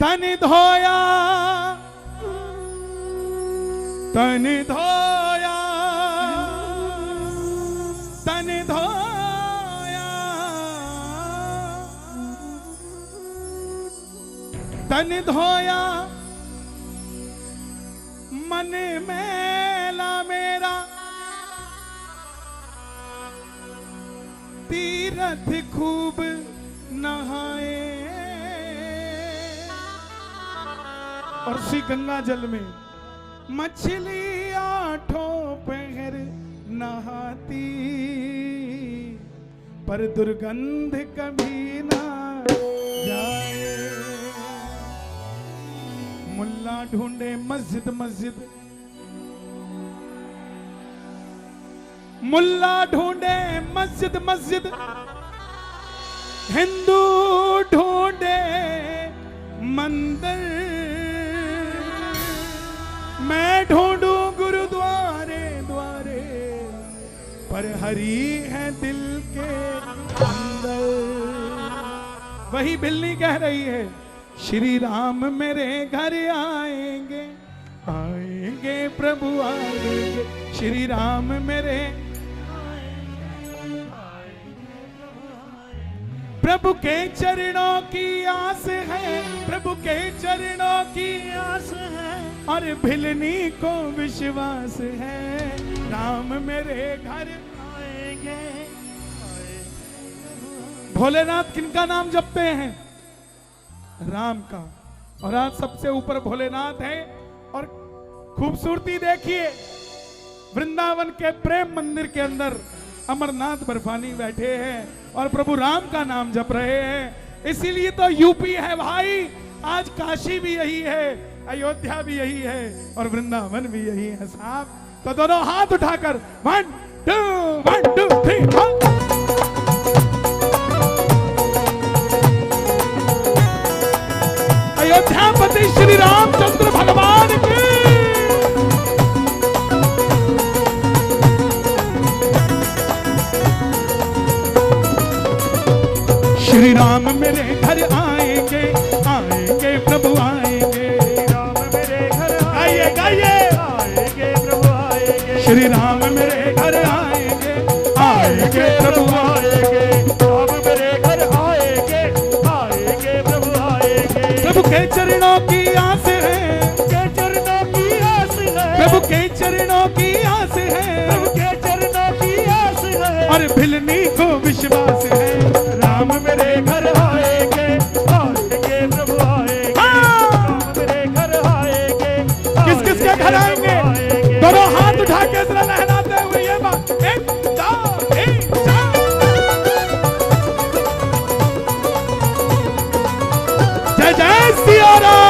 तन धोया तन धोया तन धोया तन धोया मन मैला मेरा तीरथ खूब नहाए और उसी गंगा जल में मछली आठों पहर नहाती पर दुर्गंध कभी ना जाए। मुल्ला ढूंढे मस्जिद मस्जिद मुल्ला ढूंढे मस्जिद मस्जिद हिंदू ढूंढे मंदिर मैं ढूंढूं गुरुद्वारे द्वारे पर हरी है दिल के अंदर। वही बिल्ली कह रही है श्री राम मेरे घर आएंगे आएंगे प्रभु आएंगे श्री राम मेरे प्रभु के चरणों की आस है प्रभु के चरणों की आस है और भिलनी को विश्वास है राम मेरे घर आएंगे। भोलेनाथ किनका नाम जपते हैं? राम का। और आज सबसे ऊपर भोलेनाथ है। और खूबसूरती देखिए वृंदावन के प्रेम मंदिर के अंदर अमरनाथ बर्फानी बैठे हैं और प्रभु राम का नाम जप रहे हैं। इसीलिए तो यूपी है भाई, आज काशी भी यही है, अयोध्या भी यही है और वृंदावन भी यही है साहब। तो दोनों हाथ उठाकर 1 2 3 अयोध्यापति श्री रामचंद्र भगवान की। श्री राम मेरे घर आएंगे आएंगे प्रभु आएंगे राम मेरे घर आइए गाइए आएंगे प्रभु आएंगे श्री राम मेरे घर आएंगे आएंगे प्रभु आएंगे राम मेरे घर आएंगे आएंगे प्रभु आएंगे। प्रभु के चरणों की आस है के चरणों की आस है प्रभु के चरणों की आस है प्रभु के चरणों की आस है और भिलनी को विश्वास है राम मेरे घर आएंगे आएंगे प्रभु आएंगे राम मेरे घर आएंगे। किस किस के घर आएंगे? दोनों हाथ उठा के जरा लहराते हुए ये बात 1 2 3 4 जय जय सिया राम।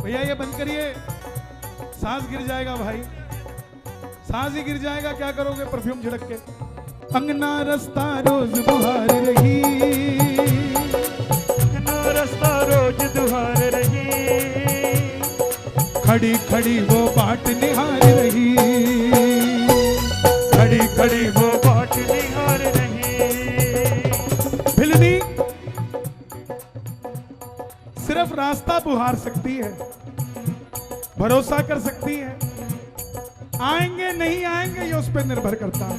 भैया ये बंद करिए, सांस गिर जाएगा भाई, सांस ही गिर जाएगा। क्या करोगे परफ्यूम छिड़क के? अंगना रास्ता रोज बुहार रही अंगना रास्ता रोज दुहार रही खड़ी खड़ी वो बाट निहार रही खड़ी खड़ी वो बाट निहार रही। भिलनी सिर्फ रास्ता बुहार सकती है, भरोसा कर सकती है, आएंगे नहीं आएंगे ये उस पर निर्भर करता है।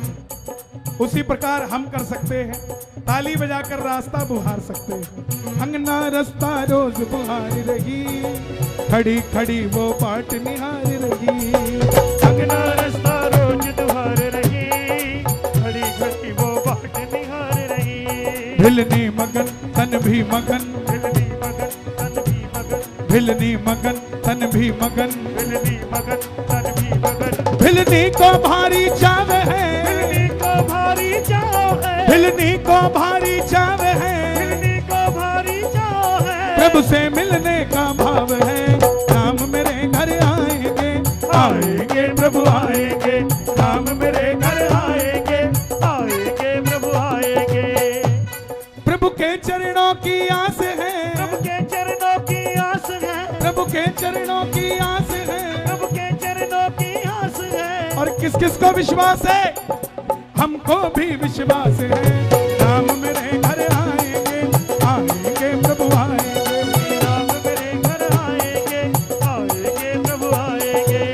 उसी प्रकार हम कर सकते हैं, ताली बजाकर रास्ता बुहार सकते हैं। अंगना रास्ता रोज बुहार रही खड़ी खड़ी वो बाट निहार रही अंगना रास्ता रोज दुहार रही खड़ी खड़ी वो बाट निहार रही। भिलनी मगन तन भी मगन भिलनी मगन तन भी मगन भिलनी मगन तन भी मगन। भिलनी को भारी चाव है भिलनी को भारी चाव है भिलनी को भारी चाव है भिलनी को भारी चाव है प्रभु से मिलने का भाव है। राम मेरे के चरणों की आस है, प्रभु के चरणों की आस है। और किस किस को विश्वास है? हमको भी विश्वास है। राम मेरे घर आएंगे, आएंगे प्रभु आएंगे। राम मेरे घर आएंगे, आएंगे प्रभु आएंगे।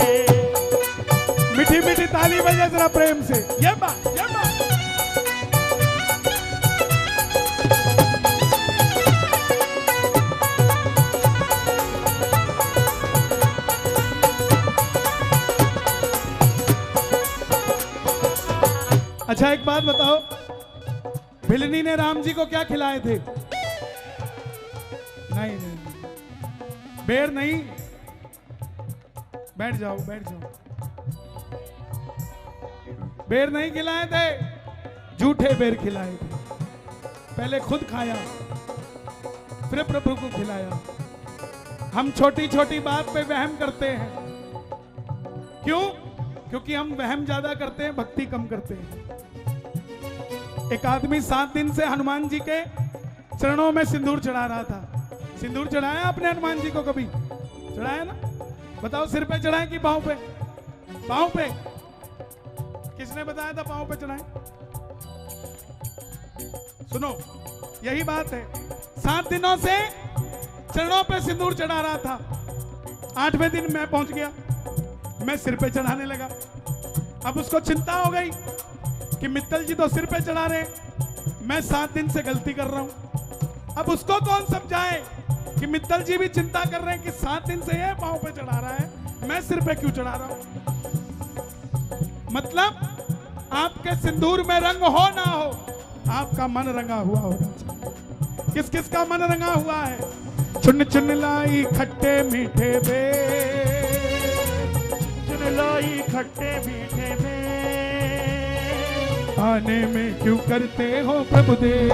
मीठी मीठी ताली बजे जरा प्रेम से। ये बात, ये बात। अच्छा एक बात बताओ, भिलनी ने राम जी को क्या खिलाए थे? नहीं नहीं, बेर नहीं। बैठ जाओ, बैठ जाओ। बेर नहीं खिलाए थे, झूठे बेर खिलाए थे। पहले खुद खाया, फिर प्रभु को खिलाया। हम छोटी छोटी बात पे वहम करते हैं। क्यों? क्योंकि हम वहम ज्यादा करते हैं, भक्ति कम करते हैं। एक आदमी 7 दिन से हनुमान जी के चरणों में सिंदूर चढ़ा रहा था। सिंदूर चढ़ाया आपने हनुमान जी को कभी? चढ़ाया ना? बताओ, सिर पे चढ़ाए कि पांव पे? पांव पे। किसने बताया था पांव पे चढ़ाए? सुनो, यही बात है। 7 दिनों से चरणों पे सिंदूर चढ़ा रहा था। 8वें दिन मैं पहुंच गया, मैं सिर पे चढ़ाने लगा। अब उसको चिंता हो गई कि मित्तल जी तो सिर पे चढ़ा रहे हैं, मैं 7 दिन से गलती कर रहा हूं। अब उसको कौन समझाए कि मित्तल जी भी चिंता कर रहे हैं कि 7 दिन से ये पांव पे चढ़ा रहा है, मैं सिर पे क्यों चढ़ा रहा हूं? मतलब आपके सिंदूर में रंग हो ना हो, आपका मन रंगा हुआ होना चाहिए। किस किस का मन रंगा हुआ है? चुन चुन लाई खट्टे मीठे बेर, चुन लाई खट्टे मीठे बेर, आने में क्यों करते हो प्रभु देव,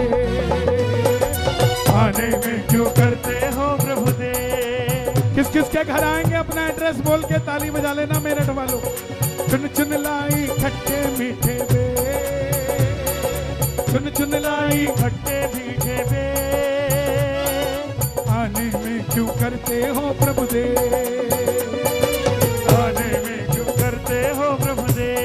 आने में क्यों करते हो प्रभु देव। किस किस के घर आएंगे अपना एड्रेस बोल के ताली बजा लेना मेरठ वालों। चुन चुन लाई खट्टे मीठे बेर, चुन चुन लाई खट्टे मीठे बेर, आने में क्यों करते हो प्रभु देव, आने में क्यों करते हो प्रभु देव।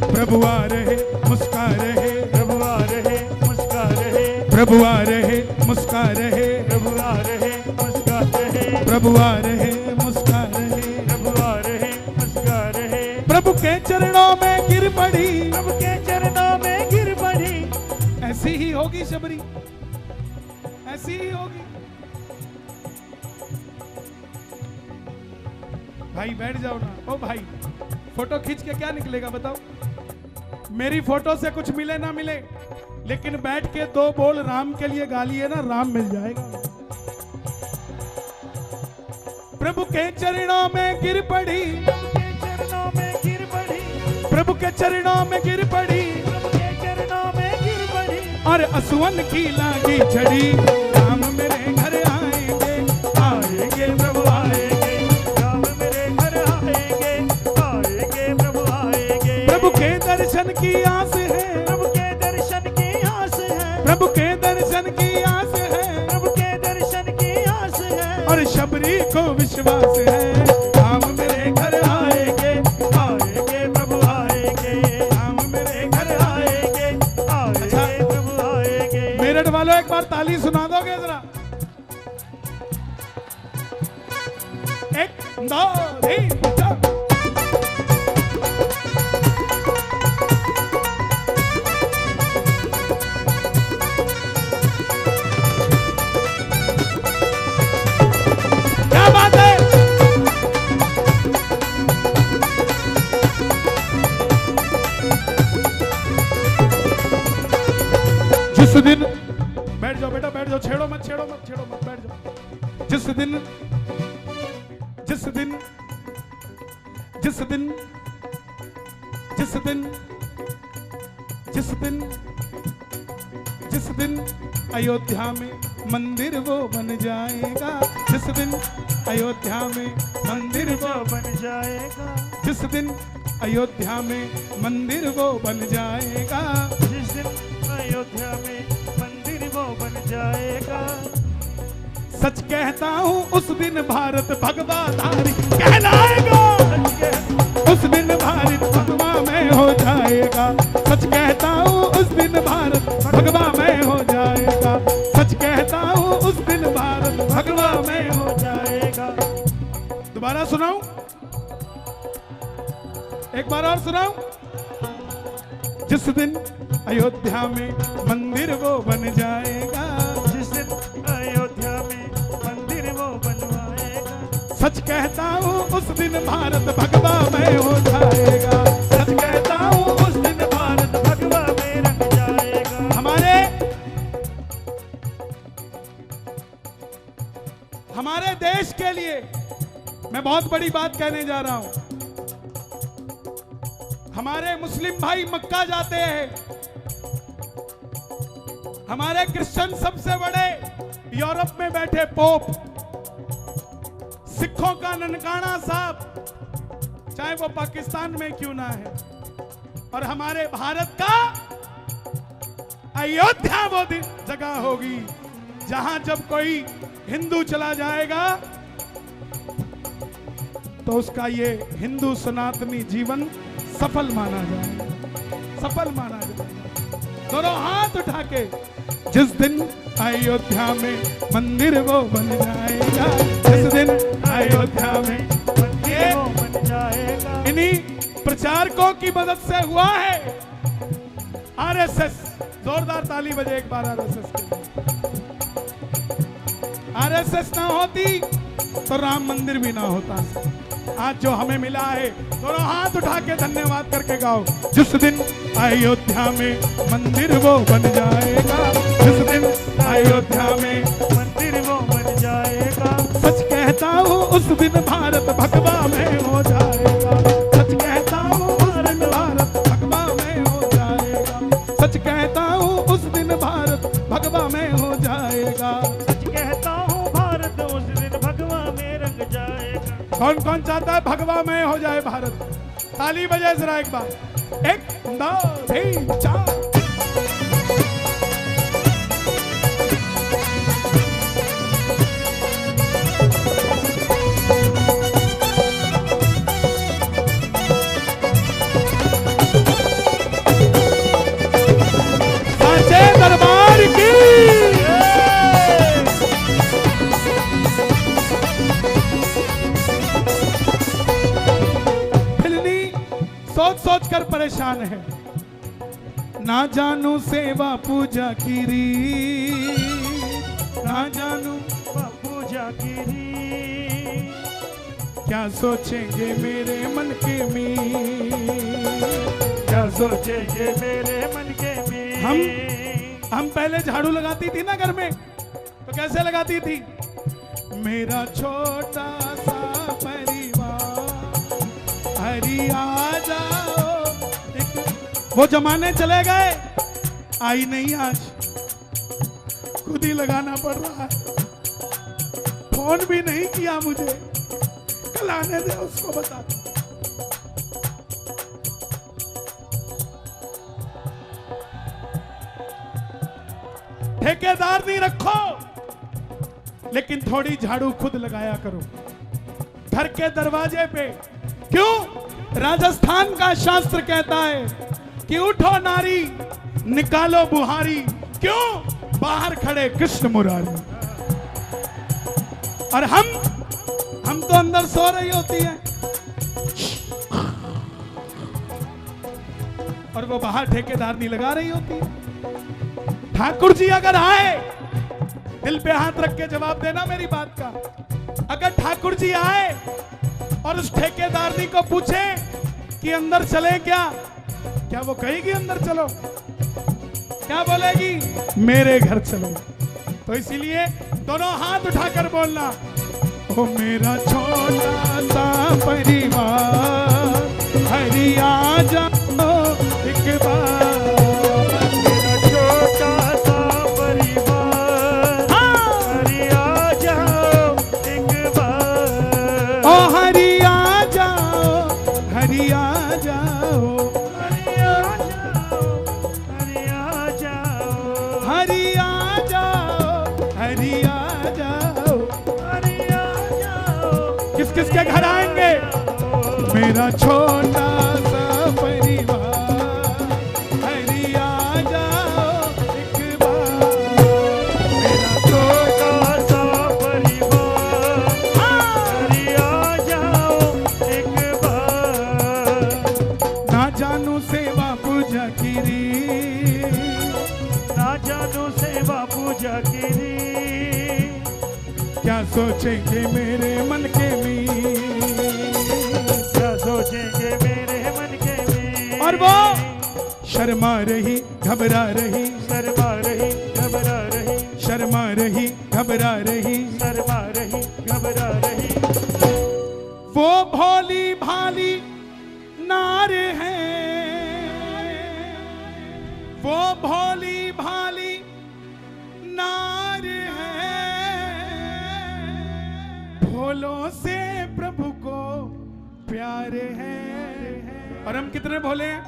प्रभु आ रहे मुस्का रहे, प्रभु आ रहे मुस्का रहे, प्रभु आ रहे मुस्का रहे, प्रभु आ रहे मुस्का रहे, प्रभु आ रहे मुस्का रहे, प्रभु आ रहे मुस्का रहे। प्रभु के चरणों में गिर पड़ी, प्रभु के चरणों में गिर पड़ी। ऐसी ही होगी शबरी, ऐसी ही होगी। भाई बैठ जाओ ना। ओ भाई, फोटो खींच के क्या निकलेगा बताओ? मेरी फोटो से कुछ मिले ना मिले, लेकिन बैठ के 2 बोल राम के लिए गाली है ना, राम मिल जाएगा। प्रभु के चरणों में गिर पड़ी, प्रभु के चरणों में गिर पड़ी, प्रभु के चरणों में गिर पड़ी, प्रभु के चरणों में गिर पड़ी। और असुवन की लागी छड़ी। राम मेरे घर आएंगे, आएंगे प्रभु आएंगे, राम मेरे घर आएंगे, आएंगे प्रभु आएंगे। प्रभु के दर्शन की आस है, प्रभु के दर्शन की आस है, प्रभु के दर्शन की आस है, प्रभु के दर्शन की आस है। और शबरी को विश्वास है। राम मेरे घर आएंगे, आएंगे प्रभु आएंगे, राम मेरे घर आएंगे। आएंगे प्रभु आएंगे। मेरठ वालों एक बार ताली सुना दोगे जरा? 1 2 3 4। क्या बात है? जिस दिन, बैठ जाओ बेटा, बैठ जाओ, छेड़ो मत, छेड़ो मत, छेड़ो मत, बैठ जाओ। जिस दिन, जिस दिन, जिस दिन, जिस दिन, जिस दिन, जिस दिन अयोध्या में मंदिर वो बन जाएगा, जिस दिन अयोध्या में मंदिर वो बन जाएगा, जिस दिन अयोध्या में मंदिर वो बन जाएगा, जिस दिन अयोध्या में मंदिर वो बन जाएगा। सच कहता हूँ उस दिन भारत भगवाधारी कहलाएगा, उस दिन भारत भगवा में हो जाएगा। सच कहता हूँ उस दिन भारत भगवा में हो जाएगा, सच कहता हूँ उस दिन भारत भगवा में हो जाएगा। दोबारा सुनाऊं, एक बार और सुनाऊं। जिस दिन अयोध्या में मंदिर वो बन जाएगा, जिस दिन अयोध्या में मंदिर वो बनवाएगा, सच कहता हूँ उस दिन भारत भगवा में हो जाएगा, सच कहता हूँ उस दिन भारत भगवा में रंग जाएगा। हमारे देश के लिए मैं बहुत बड़ी बात कहने जा रहा हूं। हमारे मुस्लिम भाई मक्का जाते हैं, हमारे क्रिश्चियन सबसे बड़े यूरोप में बैठे पोप, सिखों का ननकाना साहब, चाहे वो पाकिस्तान में क्यों ना है, और हमारे भारत का अयोध्या वो जगह होगी जहां जब कोई हिंदू चला जाएगा तो उसका ये हिंदू सनातनी जीवन सफल माना जाएगा, सफल माना जाएगा। दोनों हाथ उठा के जिस दिन अयोध्या में मंदिर वो बन जाएगा, जिस दिन अयोध्या में मंदिर वो बन जाएगा। इन्हीं प्रचारकों की मदद से हुआ है। आरएसएस, जोरदार ताली बजे एक बार आरएसएस के लिए। आरएसएस ना होती तो राम मंदिर भी ना होता। आज जो हमें मिला है, दोनों हाथ उठा के धन्यवाद करके गाओ। जिस दिन अयोध्या में मंदिर वो बन जाएगा, जिस दिन अयोध्या में मंदिर वो बन जाएगा, सच कहता हूँ उस दिन भारत भगवा में हो जाएगा, सच कहता हूँ उस दिन भारत भगवा में हो जाएगा, सच कहता हूँ उस दिन भारत भगवा में हो जाएगा। सच कहता हूँ भारत उस दिन भगवा में रंग जाएगा। कौन कौन चाहता है भगवा में हो जाए भारत? ताली बजाए जरा एक बार। 1 2 3 4। साचे दरबार की सोच सोच कर परेशान है, ना जानू सेवा पूजा की रीत, ना जानू पूजा की रीत, क्या सोचेंगे मेरे मन के मीत, क्या सोचेंगे मेरे मन के मीत। हम पहले झाड़ू लगाती थी ना घर में, तो कैसे लगाती थी? मेरा छोटा सा परिवार हरी आ जाओ। वो जमाने चले गए, आई नहीं आज, खुद ही लगाना पड़ रहा है। फोन भी नहीं किया मुझे, कल आने दे उसको बता। ठेकेदार नहीं रखो, लेकिन थोड़ी झाड़ू खुद लगाया करो घर के दरवाजे पे। क्यों? राजस्थान का शास्त्र कहता है कि उठो नारी निकालो बुहारी। क्यों? बाहर खड़े कृष्ण मुरारी। और हम तो अंदर सो रही होती है और वो बाहर ठेकेदारनी लगा रही होती है। ठाकुर जी अगर आए, दिल पे हाथ रख के जवाब देना मेरी बात का, अगर ठाकुर जी आए और उस ठेकेदारनी को पूछे कि अंदर चले क्या वो कहेगी अंदर चलो? क्या बोलेगी? मेरे घर चलो। तो इसीलिए दोनों हाथ उठाकर बोलना, ओ मेरा छोटा सा परिवार हरी आ जाओ एक बार। मेरा छोटा सा परिवार हरी आ जाओ एक बार। ओ हरी आ जाओ, हरी आ जाओ, हरी आ जाओ, हरी आ जाओ, हरी आ जाओ, हरी आ जाओ। किसके घर आएंगे? मेरा छोटा सा परिवार, हरि आ जाओ एक बार। मेरा छोटा सा परिवार, हरि आ जाओ एक बार। ना जानू सेवा पूजा गिरी, ना जानू सेवा पूजा गिरी, क्या सोचेंगे मेरे मन के मीत, क्या सोचेंगे मेरे मन के में। और वो शर्मा रही घबरा रही, शर्मा रही घबरा रही, शर्मा रही घबरा रही, शर्मा रही घबरा रही। वो भोली भाली नार है, वो भोली भाली नार है, भोलों से प्रभु को प्यार है। और हम कितने भोले हैं?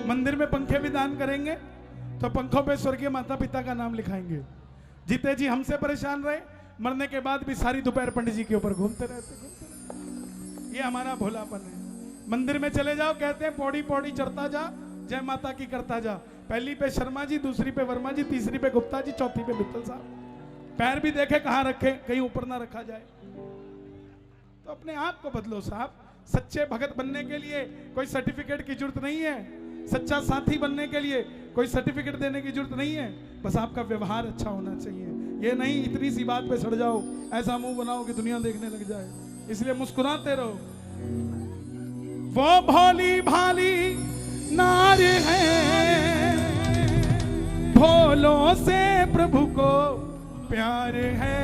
मंदिर में पंखे भी दान करेंगे तो पंखों पे स्वर्गीय माता पिता का नाम लिखाएंगे। जीते जी हमसे परेशान रहे, मरने के बाद भी सारी दोपहर पंडित जी के ऊपर घूमते रहते। ये हमारा भोलापन है। मंदिर में चले जाओ, कहते हैं पौड़ी पौड़ी चढ़ता जा, जय माता की करता जा। पहली पे शर्मा जी, दूसरी पे वर्मा जी, तीसरी पे गुप्ता जी, चौथी पे मित्तल साहब। पैर भी देखे कहाँ रखे, कहीं ऊपर ना रखा जाए। तो अपने आप को बदलो साहब। सच्चे भगत बनने के लिए कोई सर्टिफिकेट की जरूरत नहीं है, सच्चा साथी बनने के लिए कोई सर्टिफिकेट देने की जरूरत नहीं है, बस आपका व्यवहार अच्छा होना चाहिए। ये नहीं इतनी सी बात पे सड़ जाओ, ऐसा मुंह बनाओ कि दुनिया देखने लग जाए। इसलिए मुस्कुराते रहो। वो भोली भाली नार है, भोलों से प्रभु को प्यार है।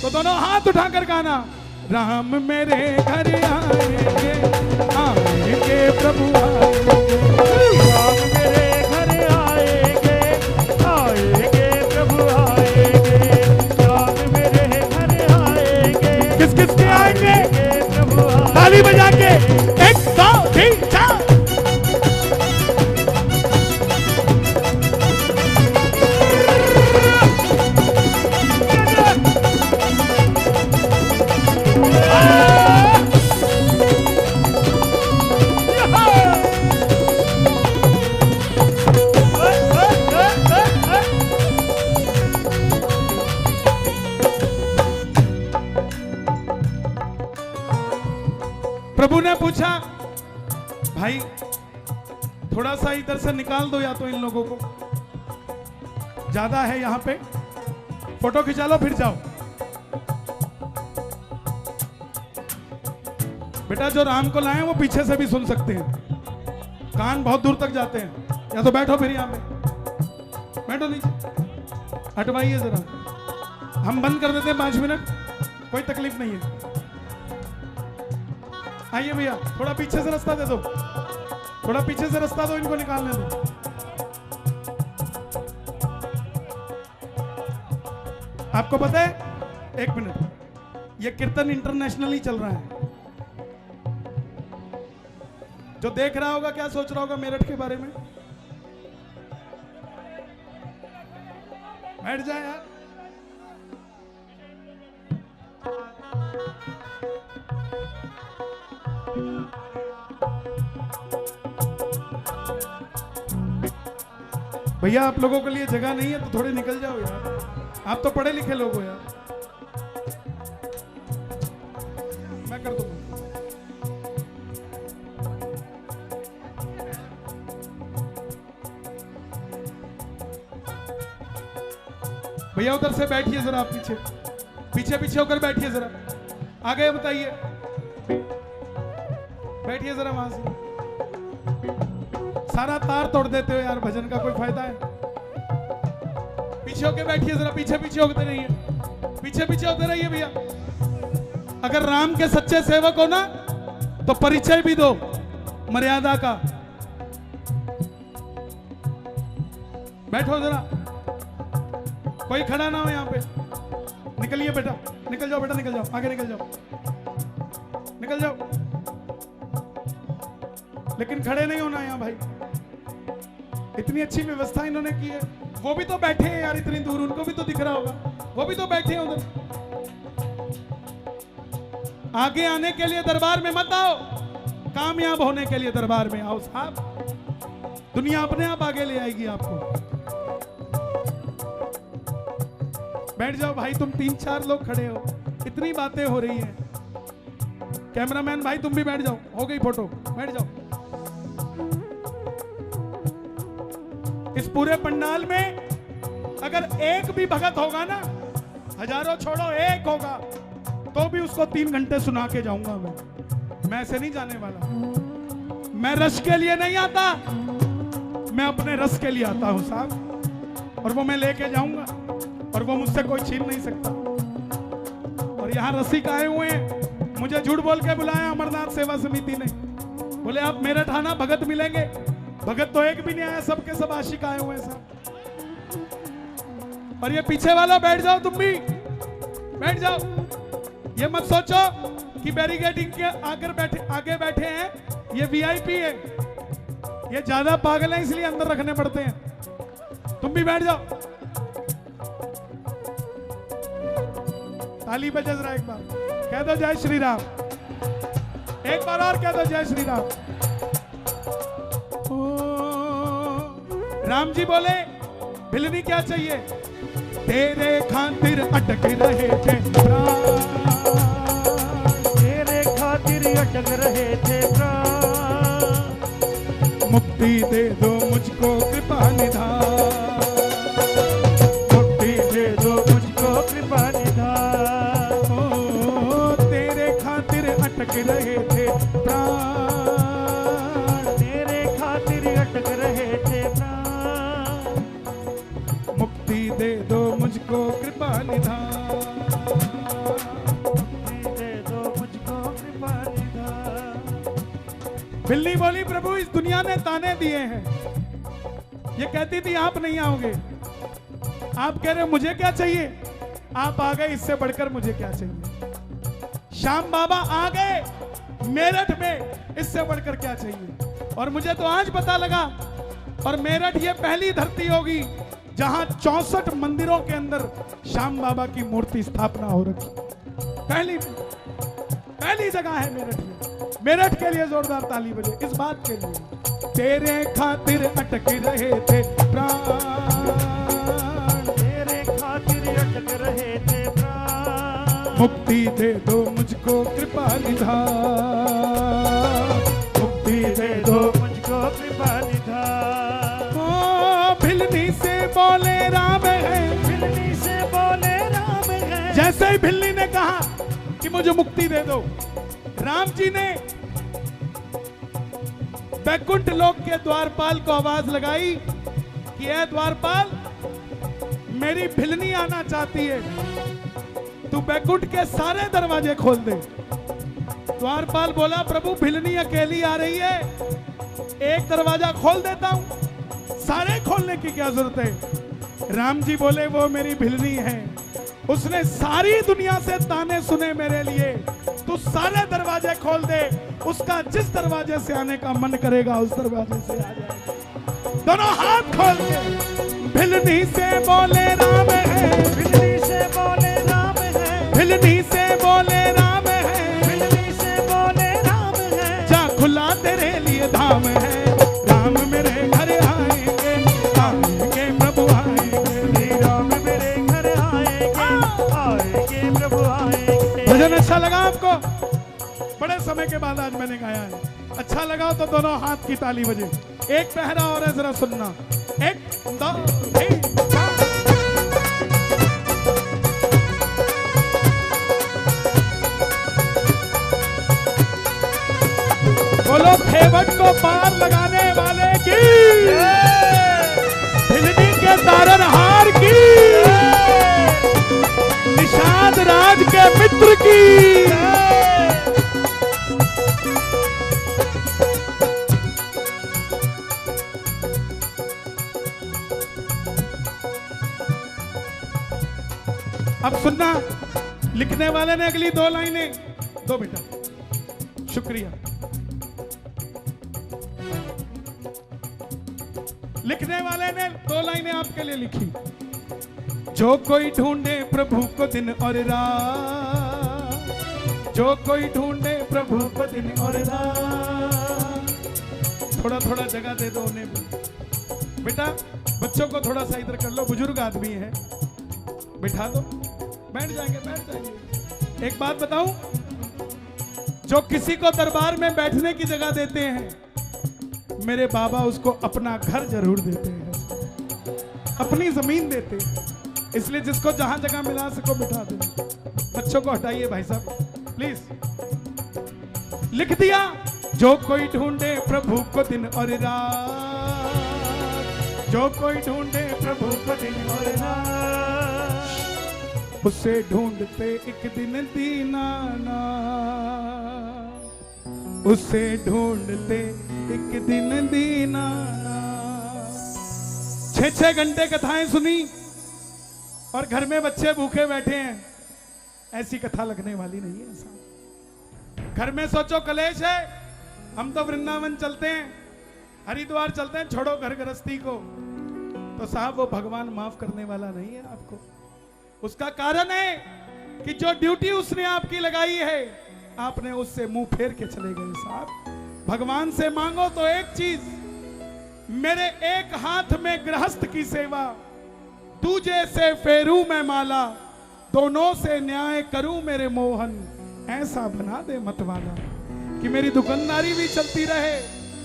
तो दोनों हाथ उठाकर गाना, राम मेरे घर आएंगे, आएंगे प्रभु आएंगे। राम मेरे घर आएंगे, आएंगे प्रभु आएंगे। राम मेरे घर आएंगे, किस किस के आएंगे? प्रभु आएंगे। ताली बजा के 1 2 3 4। प्रभु ने पूछा, भाई थोड़ा सा इधर से निकाल दो या तो इन लोगों को, ज्यादा है यहाँ पे, फोटो खिंचा लो फिर जाओ। बेटा जो राम को लाए वो पीछे से भी सुन सकते हैं, कान बहुत दूर तक जाते हैं। या तो बैठो फिर यहाँ पे, बैठो नीचे, हटवाइए जरा, हम बंद कर देते हैं 5 मिनट, कोई तकलीफ नहीं है। आइए भैया, थोड़ा पीछे से रास्ता दे दो, थोड़ा पीछे से रास्ता दो, इनको निकालने दो। आपको पता है, 1 मिनट, ये कीर्तन इंटरनेशनली चल रहा है। जो देख रहा होगा क्या सोच रहा होगा मेरठ के बारे में? बैठ जाए यार। भैया आप लोगों के लिए जगह नहीं है तो थोड़े निकल जाओ यार, आप तो पढ़े लिखे लोग हो यार। मैं कर दूंगा। भैया उधर से बैठिए जरा, आप पीछे पीछे पीछे होकर बैठिए जरा, आगे बताइए, बैठिए जरा वहां से। सारा तार तोड़ देते हो यार, भजन का कोई फायदा है? पीछे होके बैठिए जरा, पीछे पीछे होते रहिए, पीछे पीछे होते रहिए भैया। अगर राम के सच्चे सेवक हो ना तो परिचय भी दो मर्यादा का। बैठो जरा, कोई खड़ा ना हो यहाँ पे। निकलिए बेटा, निकल जाओ बेटा, निकल जाओ, आगे निकल जाओ, निकल जाओ, लेकिन खड़े नहीं होना यहाँ भाई। इतनी अच्छी व्यवस्था इन्होंने की है। वो भी तो बैठे हैं यार इतनी दूर, उनको भी तो दिख रहा होगा, वो भी तो बैठे हैं उधर। आगे आने के लिए दरबार में मत आओ, कामयाब होने के लिए दरबार में आओ साहब। दुनिया अपने आप आगे ले आएगी आपको। बैठ जाओ भाई, तुम 3-4 लोग खड़े हो, इतनी बातें हो रही हैं। कैमरामैन भाई तुम भी बैठ जाओ, हो गई फोटो, बैठ जाओ। इस पूरे पंडाल में अगर एक भी भगत होगा ना, हजारों छोड़ो, एक होगा तो भी उसको 3 घंटे सुना के जाऊंगा मैं ऐसे नहीं जाने वाला। मैं रस के लिए नहीं आता, मैं अपने रस के लिए आता हूं साहब, और वो मैं लेके जाऊंगा और वो मुझसे कोई छीन नहीं सकता। और यहाँ रसिक आए हुए हैं, मुझे झूठ बोल के बुलाया अमरनाथ सेवा समिति ने, बोले आप मेरठ आना, भगत मिलेंगे। भगत तो एक भी नहीं आया, सबके सब आशिक आए हुए हैं साहब। और ये पीछे वाला बैठ जाओ, तुम भी बैठ जाओ। ये मत सोचो कि बैरिकेडिंग के आगे बैठे हैं ये वीआईपी है, ये ज्यादा पागल है इसलिए अंदर रखने पड़ते हैं। तुम भी बैठ जाओ। ताली बजा जरा एक बार, कह दो जय श्री राम, एक बार और कह दो जय श्री राम। राम जी बोले भिलनी क्या चाहिए, तेरे खातिर अटक रहे थे प्राण, तेरे खातिर अटक रहे थे प्राण, मुक्ति दे दो मुझको कृपा निधान, मुक्ति दे दो मुझको कृपा निधान। ओ तेरे खातिर अटक रहे थे प्राण, तेरे खातिर अटक रहे थे प्राण, मुक्ति दे दो मुझको कृपा निधान, मुक्ति दे दो मुझको कृपा निधान। बिल्ली बोली प्रभु इस दुनिया ने ताने दिए हैं, ये कहती थी आप नहीं आओगे, आप कह रहे हो मुझे क्या चाहिए, आप आ गए, इससे बढ़कर मुझे क्या चाहिए। श्याम बाबा आ गए मेरठ में, इससे बढ़कर क्या चाहिए। और मुझे तो आज पता लगा, और मेरठ ये पहली धरती होगी जहां 64 मंदिरों के अंदर श्याम बाबा की मूर्ति स्थापना हो रखी। पहली जगह है मेरठ में। मेरठ के लिए जोरदार ताली बजे इस बात के लिए। तेरे खातिर अटक रहे थे प्राण, तेरे खातिर अटक रहे थे प्राण, मुक्ति दे दो मुझको कृपा निधान, मुक्ति दे दो मुझको कृपा निधान। ओ भिलनी से बोले राम है, भिलनी से बोले राम है, जैसे ही भिलनी ने कहा कि मुझे मुक्ति दे दो, राम जी ने बैकुंठ लोक के द्वारपाल को आवाज लगाई कि ऐ द्वारपाल, मेरी भिलनी आना चाहती है, तू बैकुंठ के सारे दरवाजे खोल दे। द्वारपाल बोला प्रभु भिलनी अकेली आ रही है, एक दरवाजा खोल देता हूं, सारे खोलने की क्या जरूरत है। राम जी बोले वो मेरी भिलनी है, उसने सारी दुनिया से ताने सुने मेरे लिए, तू सारे दरवाजे खोल दे, उसका जिस दरवाजे से आने का मन करेगा उस दरवाजे से आ जाएगा। दोनों हाथ खोल के भिलनी से बोले राम है, भिलनी से बोले राम है, भिलनी से बोले राम है, भिलनी से बोले राम है, जा खुला तेरे लिए धाम है। राम मेरे घर आएंगे, आएंगे प्रभु आएंगे, राम मेरे घर आएंगे, आएंगे प्रभु आएंगे। भजन अच्छा लगा आपको? बड़े समय के बाद आज मैंने गाया है। अच्छा लगा तो दोनों हाथ की ताली बजे। एक पहरा और है, जरा सुनना। 1 2 3 4। बोलो खेवट को पार लगाने वाले की, भिलनी के तारनहार की, निषाद राज के मित्र की। अब सुनना, लिखने वाले ने अगली 2 लाइनें दो बेटा, शुक्रिया। लिखने वाले ने 2 लाइनें आपके लिए लिखी। जो कोई ढूंढे प्रभु को दिन और रात, जो कोई ढूंढे प्रभु को दिन और रात। थोड़ा थोड़ा जगह दे दो उन्हें भी। बेटा बच्चों को थोड़ा सा इधर कर लो, बुजुर्ग आदमी है, बिठा दो, बैठ जाएंगे बैठ जाएंगे। एक बात बताऊं, जो किसी को दरबार में बैठने की जगह देते हैं, मेरे बाबा उसको अपना घर जरूर देते हैं, अपनी जमीन देते हैं। इसलिए जिसको जहां जगह मिला सको बिठा दो। बच्चों को हटाइए भाई साहब प्लीज। लिख दिया, जो कोई ढूंढे प्रभु को दिन और रात, जो कोई ढूंढे प्रभु को दिन और रात, उसे ढूंढते एक दिन दीनानाथ, उसे ढूंढते एक दिन दीनानाथ। 6-6 घंटे कथाएं सुनी और घर में बच्चे भूखे बैठे हैं, ऐसी कथा लगने वाली नहीं है साहब। घर में सोचो कलेश है, हम तो वृंदावन चलते हैं, हरिद्वार चलते हैं, छोड़ो घर गृहस्थी को, तो साहब वो भगवान माफ करने वाला नहीं है आपको। उसका कारण है कि जो ड्यूटी उसने आपकी लगाई है, आपने उससे मुंह फेर के चले गए साहब। भगवान से मांगो तो एक चीज, मेरे एक हाथ में गृहस्थ की सेवा, दूजे से फेरू मैं माला, दोनों से न्याय करूं मेरे मोहन, ऐसा बना दे मतवाला कि मेरी दुकानदारी भी चलती रहे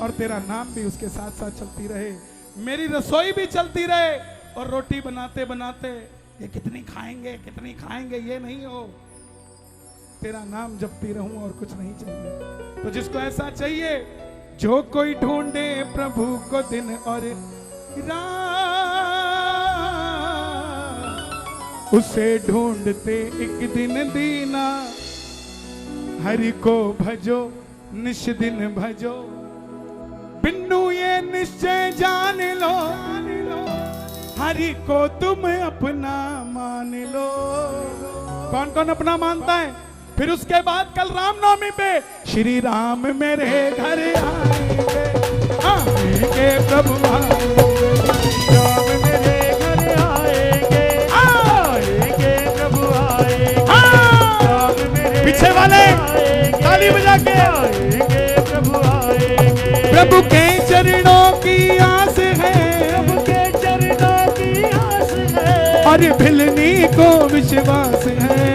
और तेरा नाम भी उसके साथ साथ चलती रहे, मेरी रसोई भी चलती रहे और रोटी बनाते बनाते ये कितनी खाएंगे ये नहीं हो, तेरा नाम जपती रहूं और कुछ नहीं चाहिए। तो जिसको ऐसा चाहिए, जो कोई ढूंढे प्रभु को दिन और रात, उसे ढूंढते एक दिन दीना, हरि को भजो निश दिन भजो, बिन्नू ये निश्चय जान लो, हरि को तुम अपना मान लो। कौन कौन अपना मानता है? फिर उसके बाद कल रामनवमी पे श्री राम मेरे घर आएंगे, आएंगे प्रभु आएंगे, राम मेरे घर आएंगे, आएंगे प्रभु आएंगे, राम मेरे पीछे वाले ताली बजा के, आएंगे प्रभु आएंगे, प्रभु के चरणों की आस है, प्रभु के चरणों की आस है, और भिलनी को विश्वास है,